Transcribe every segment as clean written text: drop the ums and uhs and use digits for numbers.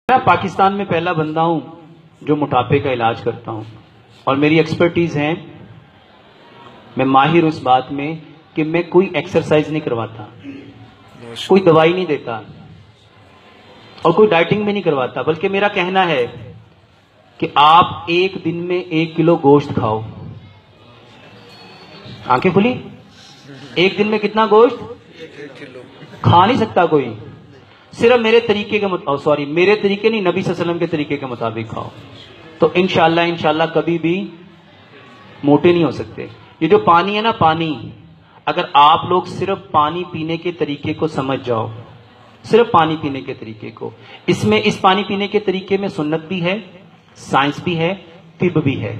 میں پاکستان میں پہلا بندہ ہوں جو موٹاپے کا علاج کرتا ہوں، اور میری ایکسپرٹیز ہے، میں ماہر ہوں اس بات میں کہ میں کوئی ایکسرسائز نہیں کرواتا، کوئی دوائی نہیں دیتا اور کوئی ڈائٹنگ بھی نہیں کرواتا، بلکہ میرا کہنا ہے کہ آپ ایک دن میں 1 کلو گوشت کھاؤ۔ آنکھیں کھلی؟ ایک دن میں کتنا گوشت کھا نہیں سکتا کوئی، صرف میرے طریقے کے میرے طریقے نہیں، نبی صلی اللہ علیہ وسلم کے طریقے کے مطابق کھاؤ، تو انشاءاللہ کبھی بھی موٹے نہیں ہو سکتے۔ یہ جو پانی ہے نا، پانی، اگر آپ لوگ صرف پانی پینے کے طریقے کو سمجھ جاؤ، صرف پانی پینے کے طریقے کو، اس پانی پینے کے طریقے میں سنت بھی ہے، سائنس بھی ہے، طب بھی ہے،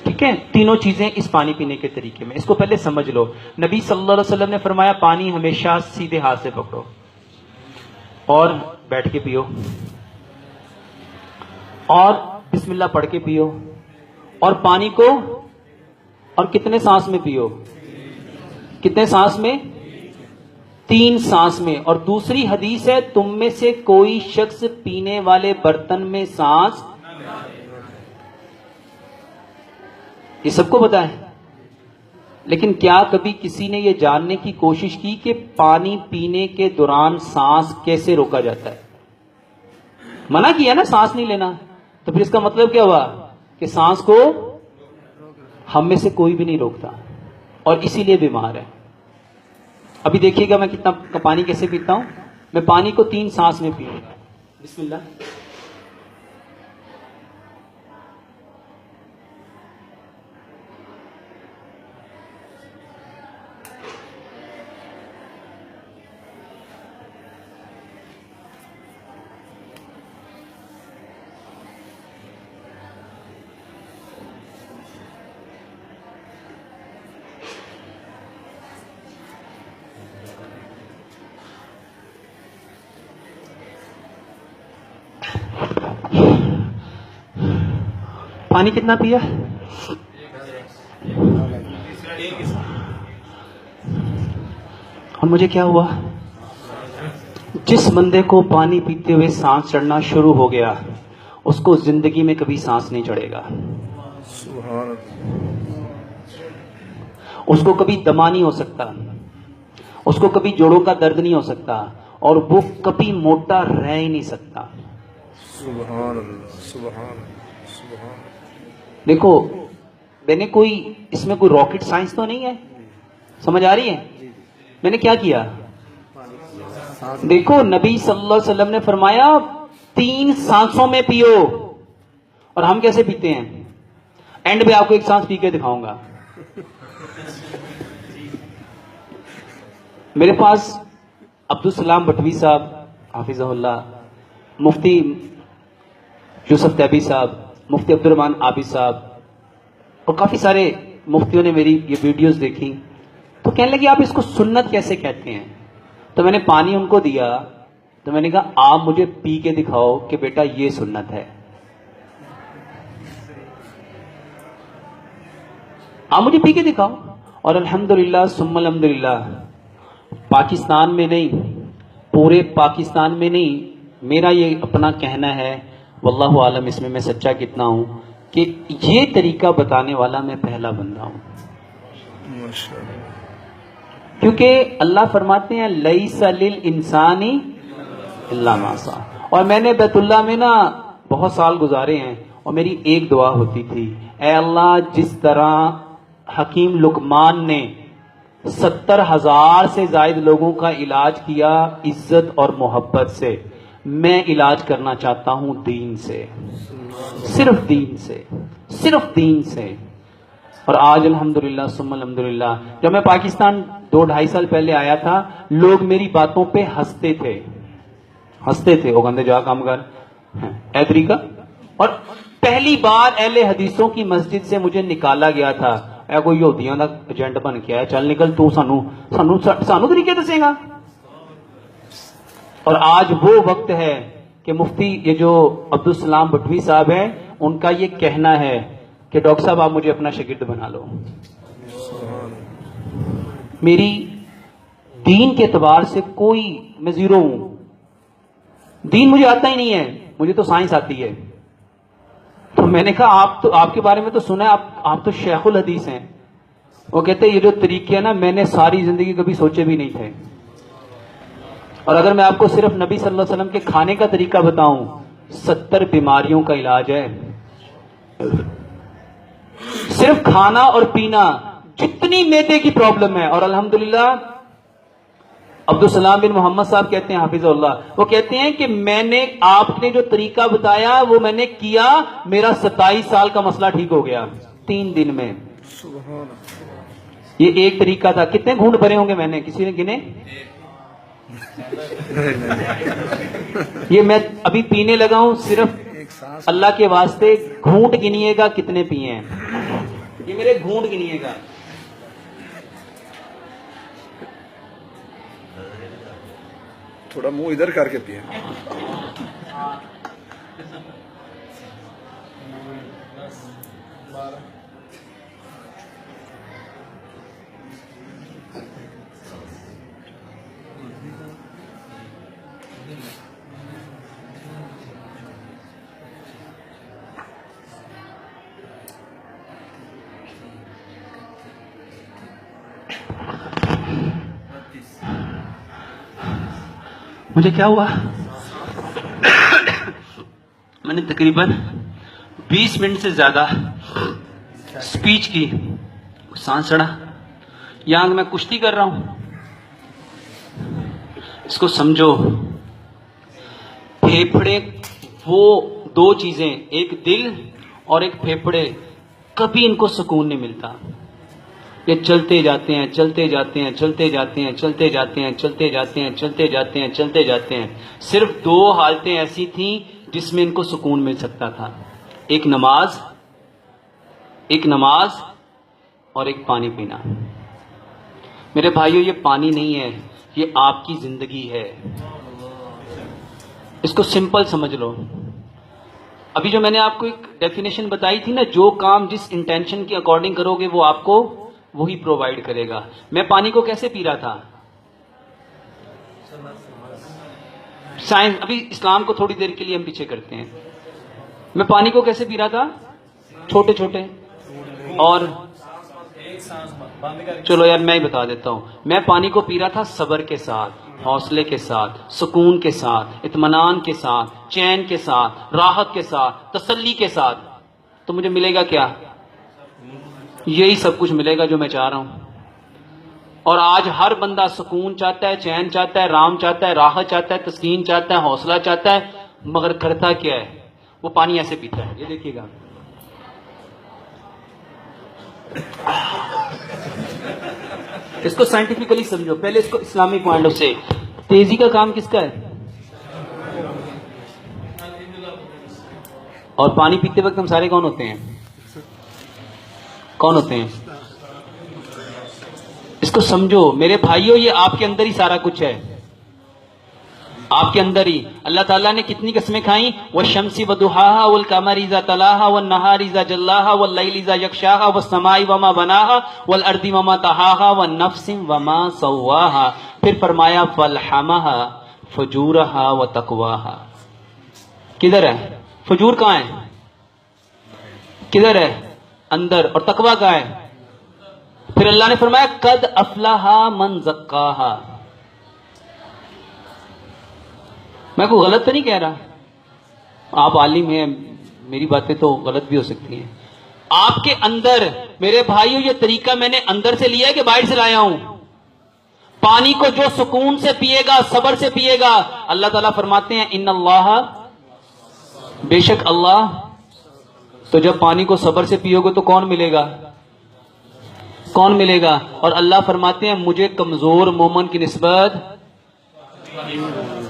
ٹھیک ہے؟ تینوں چیزیں اس پانی پینے کے طریقے میں، اس کو پہلے سمجھ لو۔ نبی صلی اللہ علیہ وسلم نے فرمایا پانی ہمیشہ سیدھے ہاتھ سے پکڑو اور بیٹھ کے پیو، اور بسم اللہ پڑھ کے پیو، اور پانی کو اور کتنے سانس میں پیو؟ کتنے سانس میں؟ 3 سانس میں۔ اور دوسری حدیث ہے، تم میں سے کوئی شخص پینے والے برتن میں سانس، یہ سب کو پتا ہے، لیکن کیا کبھی کسی نے یہ جاننے کی کوشش کی کہ پانی پینے کے دوران سانس کیسے روکا جاتا ہے؟ منع کیا نا سانس نہیں لینا، تو پھر اس کا مطلب کیا ہوا کہ سانس کو ہم میں سے کوئی بھی نہیں روکتا، اور اسی لیے بیمار ہے۔ ابھی دیکھیے گا میں کتنا پانی کیسے پیتا ہوں۔ میں پانی کو 3 سانس میں پیوں، بسم اللہ، پانی کتنا پیا؟ اور مجھے کیا ہوا؟ جس بندے کو پانی پیتے ہوئے سانس چڑھنا شروع ہو گیا، اس کو زندگی میں کبھی سانس نہیں چڑھے گا، اس کو کبھی دمہ نہیں ہو سکتا، اس کو کبھی جوڑوں کا درد نہیں ہو سکتا، اور وہ کبھی موٹا رہ ہی نہیں سکتا۔ سبحان اللہ، سبحان اللہ، سبحان اللہ۔ دیکھو، میں نے اس میں کوئی راکٹ سائنس تو نہیں ہے، سمجھ آ رہی ہے؟ میں نے کیا کیا؟ دیکھو، نبی صلی اللہ علیہ وسلم نے فرمایا 3 سانسوں میں پیو، اور ہم کیسے پیتے ہیں؟ اینڈ پہ آپ کو 1 سانس پی کے دکھاؤں گا۔ میرے پاس عبدالسلام بٹوی صاحب حافظہ اللہ، مفتی یوسف تیبی صاحب، مفتی عبدالرحمن عابد صاحب، اور کافی سارے مفتیوں نے میری یہ ویڈیوز دیکھی، تو کہنے لگے آپ اس کو سنت کیسے کہتے ہیں؟ تو میں نے پانی ان کو دیا، تو میں نے کہا آپ مجھے پی کے دکھاؤ کہ بیٹا یہ سنت ہے، آپ مجھے پی کے دکھاؤ۔ اور الحمدللہ ثم الحمدللہ، پاکستان میں نہیں، پورے پاکستان میں نہیں، میرا یہ اپنا کہنا ہے، واللہ عالم اس میں میں سچا کتنا ہوں، کہ یہ طریقہ بتانے والا میں پہلا بندہ ہوں۔ کیونکہ اللہ فرماتے ہیں لیس للانسان الا ما سعی، اور میں نے بیت اللہ میں نا بہت سال گزارے ہیں، اور میری ایک دعا ہوتی تھی، اے اللہ جس طرح حکیم لقمان نے 70,000 سے زائد لوگوں کا علاج کیا عزت اور محبت سے، میں علاج کرنا چاہتا ہوں دین سے، صرف دین سے، صرف دین سے۔ اور آج الحمدللہ ثم الحمدللہ، جب میں پاکستان 2-2.5 سال پہلے آیا تھا، لوگ میری باتوں پہ ہنستے تھے، وہ گندے جا کام کر اے طریقہ۔ اور پہلی بار اہل حدیثوں کی مسجد سے مجھے نکالا گیا تھا، اے کوئی یہودیاں دا ایجنٹ بن کے آیا، چل نکل تو سانو طریقے دسے گا۔ اور آج وہ وقت ہے کہ مفتی یہ جو عبدالسلام بٹوی صاحب ہیں، ان کا یہ کہنا ہے کہ ڈاکٹر صاحب آپ مجھے اپنا شاگرد بنا لو۔ میری دین کے اعتبار سے میں زیرو ہوں، دین مجھے آتا ہی نہیں ہے، مجھے تو سائنس آتی ہے۔ تو میں نے کہا آپ کے بارے میں تو سنا ہے، آپ تو شیخ الحدیث ہیں۔ وہ کہتے ہیں یہ جو طریقے ہیں نا، میں نے ساری زندگی کبھی سوچے بھی نہیں تھے، اور اگر میں آپ کو صرف نبی صلی اللہ علیہ وسلم کے کھانے کا طریقہ بتاؤں، 70 بیماریوں کا علاج ہے۔ صرف کھانا اور پینا، جتنی معدے کی پرابلم ہے۔ اور الحمدللہ عبدالسلام بن محمد صاحب کہتے ہیں حافظ اللہ، وہ کہتے ہیں کہ میں نے آپ نے جو طریقہ بتایا وہ میں نے کیا، میرا 27 سال کا مسئلہ ٹھیک ہو گیا 3 دن میں۔ سبحان اللہ۔ یہ ایک طریقہ تھا۔ کتنے گھونٹ بھرے ہوں گے میں نے، کسی نے گنے؟ یہ میں ابھی پینے لگا ہوں، صرف اللہ کے واسطے گھونٹ گنیے گا کتنے پیے ہیں، یہ میرے گھونٹ گنیے گا۔ تھوڑا منہ ادھر کر کے پیے۔ مجھے کیا ہوا، میں نے تقریباً 20 منٹ سے زیادہ سپیچ کی، سانس چڑھا، یہاں میں کشتی کر رہا ہوں۔ اس کو سمجھو، پھیپھڑے وہ 2 چیزیں، ایک دل اور ایک پھیپھڑے، کبھی ان کو سکون نہیں ملتا۔ یہ چلتے جاتے ہیں، چلتے جاتے ہیں، چلتے جاتے ہیں، چلتے جاتے ہیں، چلتے جاتے ہیں، چلتے جاتے ہیں، چلتے جاتے ہیں۔ صرف 2 حالتیں ایسی تھیں جس میں ان کو سکون مل سکتا تھا، ایک نماز اور ایک پانی پینا۔ میرے بھائیو، یہ پانی نہیں ہے، یہ آپ کی زندگی ہے۔ اس کو سمپل سمجھ لو۔ ابھی جو میں نے آپ کو ایک ڈیفینیشن بتائی تھی نا، جو کام جس انٹینشن کے اکارڈنگ کرو گے وہ آپ کو وہی پرووائڈ کرے گا۔ میں پانی کو کیسے پی رہا تھا؟ سائنس، ابھی اسلام کو تھوڑی دیر کے لیے ہم پیچھے کرتے ہیں۔ میں پانی کو کیسے پی رہا تھا؟ چھوٹے چھوٹے، اور چلو یار میں ہی بتا دیتا ہوں۔ میں پانی کو پی رہا تھا صبر کے ساتھ، حوصلے کے ساتھ، سکون کے ساتھ، اطمینان کے ساتھ، چین کے ساتھ، راحت کے ساتھ، تسلی کے ساتھ۔ تو مجھے ملے گا کیا؟ یہی سب کچھ ملے گا جو میں چاہ رہا ہوں۔ اور آج ہر بندہ سکون چاہتا ہے، چین چاہتا ہے، رام چاہتا ہے، راحت چاہتا ہے، تسکین چاہتا ہے، حوصلہ چاہتا ہے، مگر کرتا کیا ہے؟ وہ پانی ایسے پیتا ہے، یہ دیکھیے گا۔ اس کو سائنٹیفکلی سمجھو، پہلے اس کو اسلامی پوائنٹ آف سے۔ تیزی کا کام کس کا ہے؟ اور پانی پیتے وقت ہم سارے کون ہوتے ہیں؟ کون ہوتے ہیں؟ اس کو سمجھو میرے بھائیوں، یہ آپ کے اندر ہی سارا کچھ ہے، آپ کے اندر ہی۔ اللہ تعالیٰ نے کتنی قسمیں کھائیں؟ والشمس وضحاها والقمر اذا تلاها والنهار اذا جلاها والليل اذا يغشاها والسماء وما بناها والارض وما طحاها والنفس وما سواها، پھر فرمایا فالحمها فجورها وتقواها۔ کدھر ہے فجور؟ کہاں ہے؟ کدھر ہے؟ اندر۔ اور تقوی کہاں ہے؟ پھر اللہ نے فرمایا قد افلح من زکاہا۔ میں کوئی غلط تو نہیں کہہ رہا، آپ عالم ہیں، میری باتیں تو غلط بھی ہو سکتی ہیں۔ آپ کے اندر میرے بھائیو یہ طریقہ میں نے اندر سے لیا ہے کہ باہر سے لایا ہوں؟ پانی کو جو سکون سے پیے گا، صبر سے پیے گا، اللہ تعالیٰ فرماتے ہیں ان اللہ، بے شک اللہ۔ تو جب پانی کو صبر سے پیو گے تو کون ملے گا؟ کون ملے گا؟ اور اللہ فرماتے ہیں مجھے کمزور مومن کی نسبت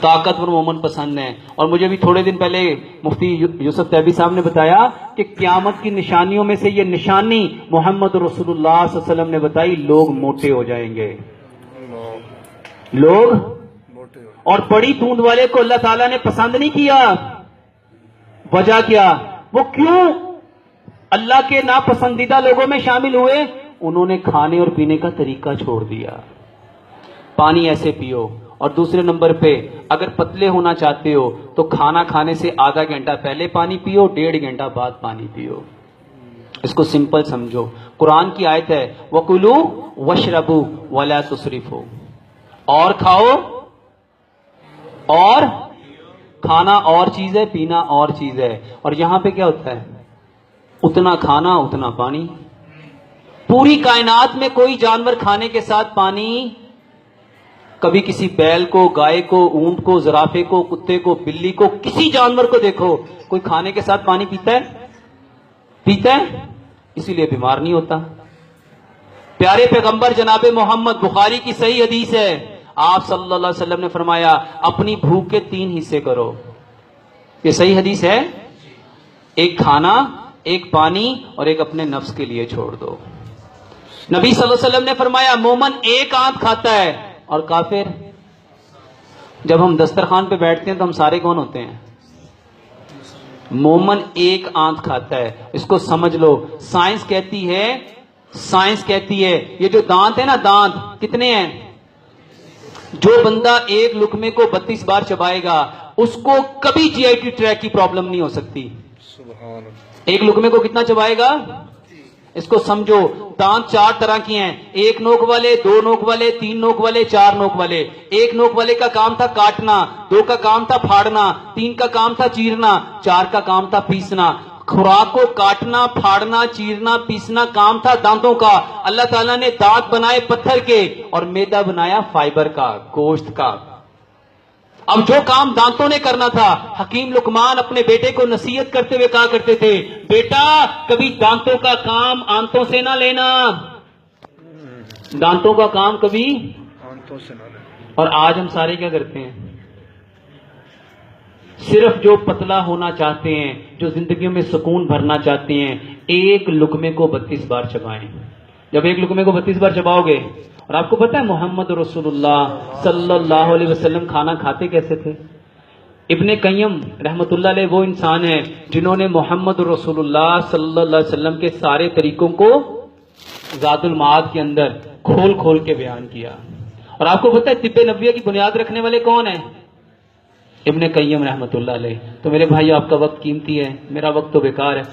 طاقتور مومن پسند ہے۔ اور مجھے بھی تھوڑے دن پہلے مفتی یوسف تیبی صاحب نے بتایا کہ قیامت کی نشانیوں میں سے یہ نشانی محمد رسول اللہ صلی اللہ علیہ وسلم نے بتائی، لوگ موٹے ہو جائیں گے، لوگ موٹے ہو۔ اور بڑی توند والے کو اللہ تعالیٰ نے پسند نہیں کیا۔ وجہ کیا؟ وہ کیوں اللہ کے ناپسندیدہ لوگوں میں شامل ہوئے؟ انہوں نے کھانے اور پینے کا طریقہ چھوڑ دیا۔ پانی ایسے پیو، اور دوسرے نمبر پہ اگر پتلے ہونا چاہتے ہو تو کھانا کھانے سے آدھا گھنٹہ پہلے پانی پیو، 1.5 گھنٹہ بعد پانی پیو. اس کو سمپل سمجھو. قرآن کی آیت ہے وَكُلُوا وَاشْرَبُوا وَلَا تُسْرِفُوا، اور کھاؤ اور کھانا اور چیز ہے، پینا اور چیز ہے. اور یہاں پہ کیا ہوتا ہے؟ اتنا کھانا اتنا پانی. پوری کائنات میں کوئی جانور کھانے کے ساتھ پانی، کبھی کسی بیل کو، گائے کو، اونٹ کو، زرافے کو، کتے کو، بلی کو، کسی جانور کو دیکھو کوئی کھانے کے ساتھ پانی پیتا ہے؟ پیتا ہے؟ اسی لیے بیمار نہیں ہوتا. پیارے پیغمبر جناب محمد، بخاری کی صحیح حدیث ہے، آپ صلی اللہ علیہ وسلم نے فرمایا اپنی بھوک کے 3 حصے کرو. یہ صحیح حدیث ہے. ایک کھانا، ایک پانی اور ایک اپنے نفس کے لیے چھوڑ دو. نبی صلی اللہ علیہ وسلم نے فرمایا مومن ایک آنت کھاتا ہے اور کافر. جب ہم دسترخوان پہ بیٹھتے ہیں تو ہم سارے کون ہوتے ہیں؟ مومن ایک آنت کھاتا ہے. اس کو سمجھ لو. سائنس کہتی ہے یہ جو دانت ہے نا، دانت کتنے ہیں؟ جو بندہ ایک لقمے کو 32 بار چبائے گا اس کو کبھی جی آئی ٹی ٹریک کی پرابلم نہیں ہو سکتی. سبحان اللہ. ایک لقمے کو کتنا چبائے گا؟ اس کو سمجھو. دانت 4 طرح کی ہیں، 1 نوک والے، 2 نوک والے، 3 نوک والے، 4 نوک والے. 1 نوک والے کا کام تھا کاٹنا، 2 کا کام تھا پھاڑنا، 3 کا کام تھا چیرنا، 4 کا کام تھا پیسنا. خوراک کو کاٹنا، پھاڑنا، چیرنا، پیسنا کام تھا دانتوں کا. اللہ تعالیٰ نے دانت بنائے پتھر کے اور میدا بنایا فائبر کا، گوشت کا. اب جو کام دانتوں نے کرنا تھا، حکیم لقمان اپنے بیٹے کو نصیحت کرتے ہوئے کہا کرتے تھے بیٹا کبھی دانتوں کا کام آنتوں سے نہ لینا، دانتوں کا کام کبھی آنتوں سے نہ لے. اور آج ہم سارے کیا کرتے ہیں؟ صرف جو پتلا ہونا چاہتے ہیں، جو زندگیوں میں سکون بھرنا چاہتے ہیں، ایک لقمے کو 32 بار چبائیں. جب ایک لقمے کو 32 بار چباؤ گے، اور آپ کو پتہ ہے محمد رسول اللہ صلی اللہ علیہ وسلم کھانا کھاتے کیسے تھے؟ ابن قیم رحمۃ اللہ علیہ وہ انسان ہیں جنہوں نے محمد رسول اللہ صلی اللہ علیہ وسلم کے سارے طریقوں کو زاد المعاد کے اندر کھول کھول کے بیان کیا. اور آپ کو پتہ ہے طب نبویہ کی بنیاد رکھنے والے کون ہیں؟ ابن قیم رحمۃ اللہ علیہ. تو میرے بھائی آپ کا وقت قیمتی ہے، میرا وقت تو بیکار ہے.